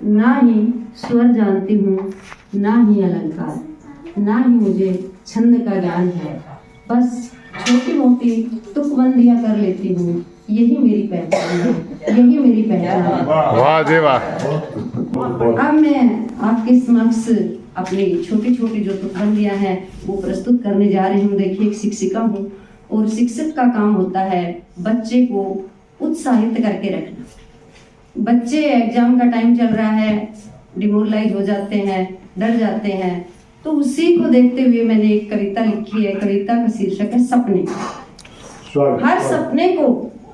ना ही स्वर जानती हूँ, ना ही अलंकार, ना ही मुझे छंद का ज्ञान है। बस छोटी मोटी तुकबंदियां कर लेती हूँ, यही मेरी पहचान है, यही मेरी पहचान है। वाह जी वाह। अब मैं आपके समक्ष अपनी छोटी छोटी जो तुकबंदियां हैं वो प्रस्तुत करने जा रही हूँ। देखिए, एक शिक्षिका हूँ और शिक्षक का काम होता है बच्चे को उत्साहित करके रखना। बच्चे एग्जाम का टाइम चल रहा है, डिमोरलाइज हो जाते हैं, डर जाते हैं, तो उसी को देखते हुए मैंने एक कविता लिखी है। कविता का शीर्षक है सपने। हर सपने को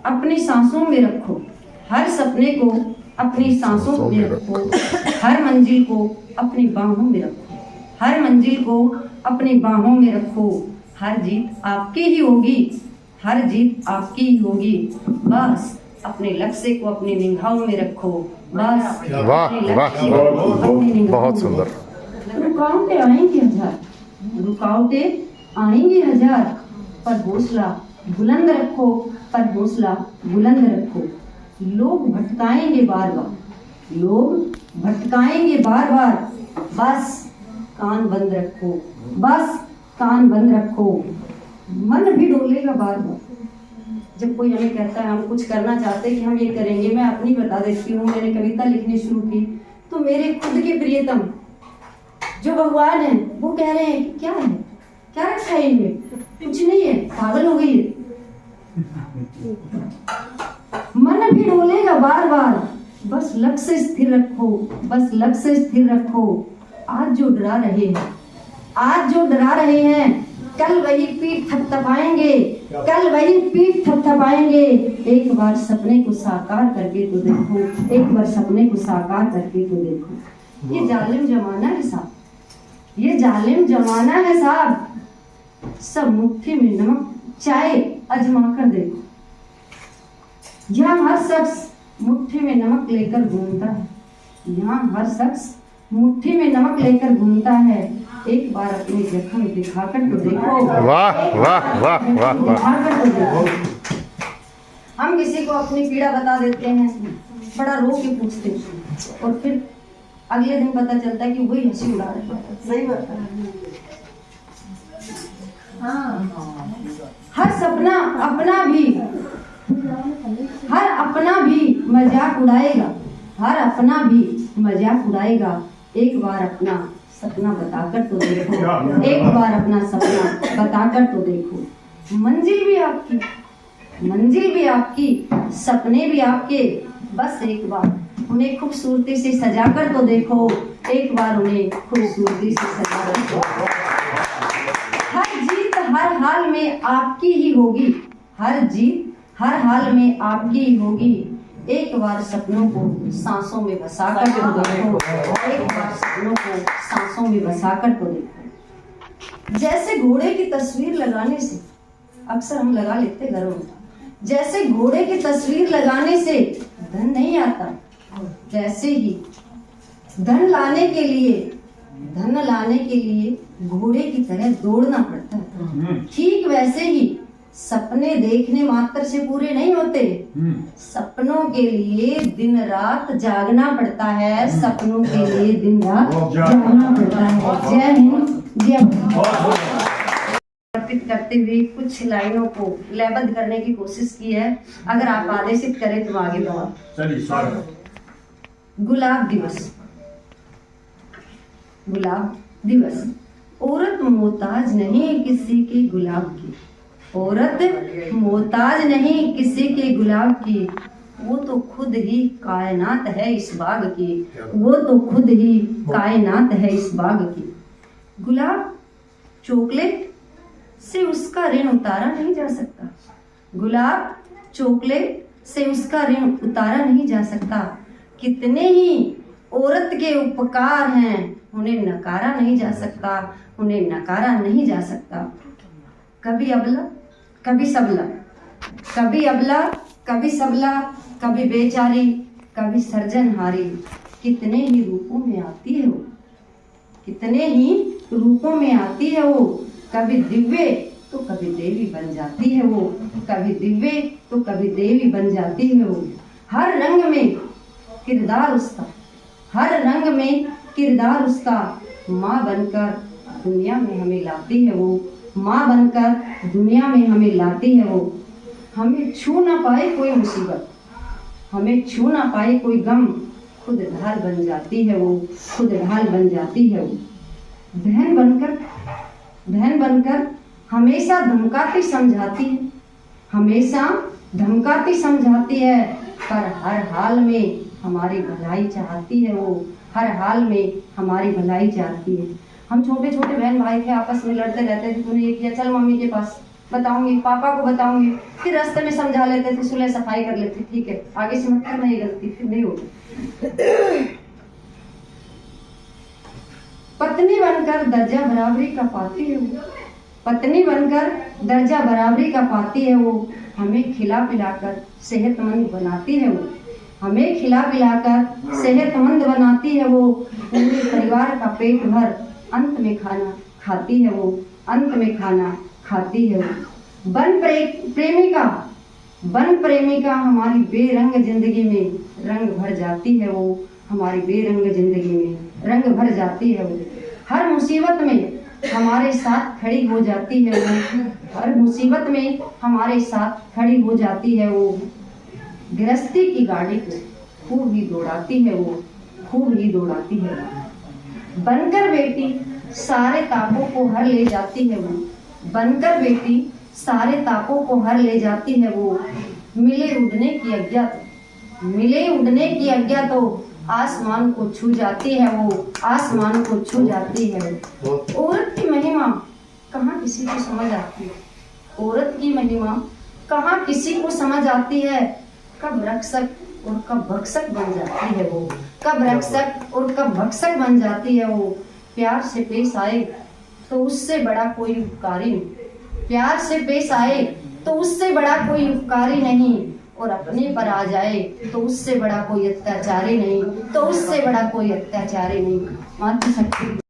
अपनी सांसों में रखो, हर सपने को अपनी सांसों में रखो, हर मंजिल को अपनी बाहों में रखो, हर मंजिल को अपनी बाहों में रखो। हर जीत आपकी ही होगी, हर जीत आपकी ही होगी। बस अपने लक्ष्य को अपनी निगाहों में रखो, बस वाह वाह, बहुत सुंदर। रुकावटें आएंगी हजार, रुकावटें आएंगी हजार, पर हौसला बुलंद रखो, पर हौसला बुलंद रखो। लोग भटकाएंगे बार बार, लोग भटकाएंगे बार बार, बस कान बंद रखो, बस कान बंद रखो। मन भी डोलेगा बार बार जब कोई हमें कहता है, हम कुछ करना चाहते हैं कि हम ये करेंगे। मैं अपनी बता देती हूँ, मैंने कविता लिखनी शुरू की तो मेरे खुद के प्रियतम जो भगवान है वो कह रहे हैं कि क्या है, क्या रखा है इनमें, कुछ नहीं है, पागल हो गई है। मन भी डोलेगा बार बार, बस लक्ष्य स्थिर रखो, बस लक्ष्य स्थिर रखो। आज जो डरा रहे हैं, आज जो डरा रहे हैं, कल वही पीठ थपथपाएंगे, कल वही पीठ थपथपाएंगे। एक बार सपने को साकार करके तो देखो, एक बार सपने को साकार करके तो देखो। ये जालिम जमाना है साहब, ये जालिम जमाना है साहब। सब मुट्ठी में नमक चाय अजमा कर देखो। यहाँ हर शख्स मुट्ठी में नमक लेकर घूमता है, यहाँ हर शख्स मुट्ठी में नमक लेकर घूमता है। एक बार अपने जख्म दिखाकर तो देखो। वाह वाह वाह वाह दिखाकर तो देखो। हम किसी को अपनी पीड़ा बता देते हैं, बड़ा रो के पूछते हैं और फिर अगले दिन पता चलता है कि वही हंसी उड़ा रहा है। सही बात है। हाँ, हर सपना अपना भी, हर अपना भी मजाक उड़ाएगा, हर अपना भी मजाक उड़ाएगा। एक बार अपना सपना बताकर तो देखो, एक बार अपना सपना बताकर तो देखो। मंजिल भी आपकी, मंजिल भी आपकी, सपने भी आपके। बस एक बार उन्हें खूबसूरती से सजाकर तो देखो, एक बार उन्हें खूबसूरती से सजाकर तो देखो। हर जीत हर हाल में आपकी ही होगी, हर जीत हर हाल में आपकी ही होगी। एक बार सपनों को सांसों में बसाकर तो देखो, एक बार सपनों को सांसों में बसाकर तो देखो। जैसे घोड़े की तस्वीर लगाने से, अक्सर हम लगा लेते घरों में, जैसे घोड़े की तस्वीर लगाने से धन नहीं आता, वैसे ही धन लाने के लिए, धन लाने के लिए घोड़े की तरह दौड़ना पड़ता है। ठीक वैसे ही सपने देखने मात्र से पूरे नहीं होते, सपनों के लिए दिन रात जागना पड़ता है, सपनों के लिए दिन रात जागना पड़ता है। जय हिंद, जय अर्पित करते हुए कुछ लाइनों को लयबद्ध करने की कोशिश की है। अगर आप आदेशित करें तो आगे बढ़ो। गुलाब दिवस, गुलाब दिवस। औरत मोहताज नहीं किसी के गुलाब की, औरत मोहताज नहीं किसी के गुलाब की, वो तो खुद ही कायनात है इस बाग की, वो तो खुद ही कायनात है इस बाग की। गुलाब चॉकलेट से उसका ऋण उतारा नहीं जा सकता, गुलाब चॉकलेट से उसका ऋण उतारा नहीं जा सकता। कितने ही औरत के उपकार हैं, उन्हें नकारा नहीं जा सकता, उन्हें नकारा नहीं जा सकता। कभी अबला कभी सबला, कभी अबला कभी सबला, कभी बेचारी कभी सर्जनहारी। कितने ही रूपों में आती है वो, कितने ही रूपों में आती है वो। कभी दिव्य तो कभी देवी बन जाती है वो, कभी दिव्य तो कभी देवी बन जाती है वो। हर रंग में किरदार उसका, हर रंग में किरदार उसका, माँ बनकर दुनिया में हमें लाती है वो, माँ बनकर दुनिया में हमें लाती है वो। हमें छू ना पाए कोई मुसीबत, हमें छू ना पाए कोई गम, खुद ढाल बन जाती है वो, खुद ढाल बन जाती है वो। बहन बनकर हमेशा धमकाती समझाती है, हमेशा धमकाती समझाती है, पर हर हाल में हमारी भलाई चाहती है वो, हर हाल में हमारी भलाई चाहती है। हम छोटे छोटे बहन भाई थे, आपस में लड़ते रहते थे। तूने ये किया, चल मम्मी के पास बताऊंगी, पापा को बताऊंगी, फिर रास्ते में समझा लेते थे, सुलह सफाई कर लेते, ठीक है आगे से मत करना ये गलती, फिर नहीं होगी। पत्नी बनकर दर्जा बराबरी का पाती है वो, पत्नी बनकर दर्जा बराबरी का पाती है वो। हमें खिला पिलाकर सेहतमंद बनाती है वो, हमें खिला पिलाकर सेहतमंद बनाती है वो। पूरे परिवार का पेट भर अंत में खाना खाती है वो, अंत में खाना खाती है वो। वन प्रेमिका हमारी बेरंग जिंदगी में रंग भर जाती है वो, हमारी बेरंग जिंदगी में रंग भर जाती है वो। हर मुसीबत में हमारे साथ खड़ी हो जाती है वो, हर मुसीबत में हमारे साथ खड़ी हो जाती है वो। गृहस्थी की गाड़ी को खूब ही दौड़ाती है वो, खूब ही दौड़ाती है वो। बनकर बेटी सारे तापों को हर ले जाती है वो, बनकर बेटी सारे तापों को हर ले जाती है वो। मिले उड़ने की आज्ञा तो आसमान को छू जाती है वो, आसमान को छू जाती है। औरत की महिमा कहाँ किसी को समझ आती है, औरत की महिमा कहाँ किसी को समझ आती है। कब रक्षक और कब भक्षक बन जाती है वो, कब रक्षक और कब भक्षक बन जाती है वो। प्यार से पेश आए तो उससे बड़ा कोई उपकारी नहीं, प्यार से पेश आए तो उससे बड़ा कोई उपकारी नहीं, और अपने पर आ जाए तो उससे बड़ा कोई अत्याचारी नहीं, तो उससे बड़ा कोई अत्याचारी नहीं। मातृशक्ति